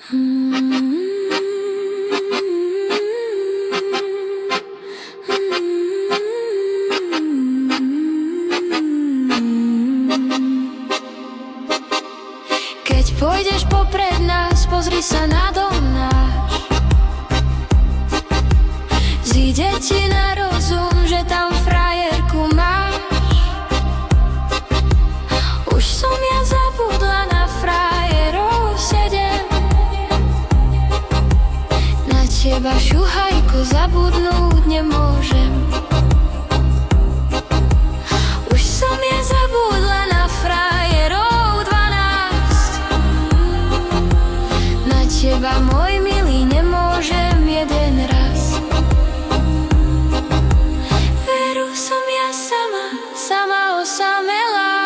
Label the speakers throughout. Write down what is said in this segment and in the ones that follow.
Speaker 1: Keď pôjdeš popred nás, pozri sa na dom náš. Zíde ti na rozum, že tam frajerku máš. Už som ja zabudla na frajerov 7. Na teba, šuhajko, zabudnúť nemôžem. Už som ja zabudla na frajerov 12. Na teba, môj milý, nemôžem jeden raz. Veru som ja sama osamelá.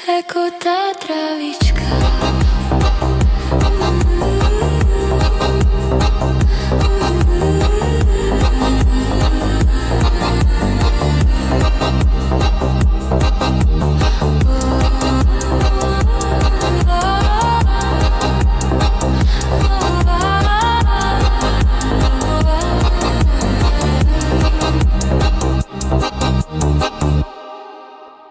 Speaker 1: Ako tá trávička.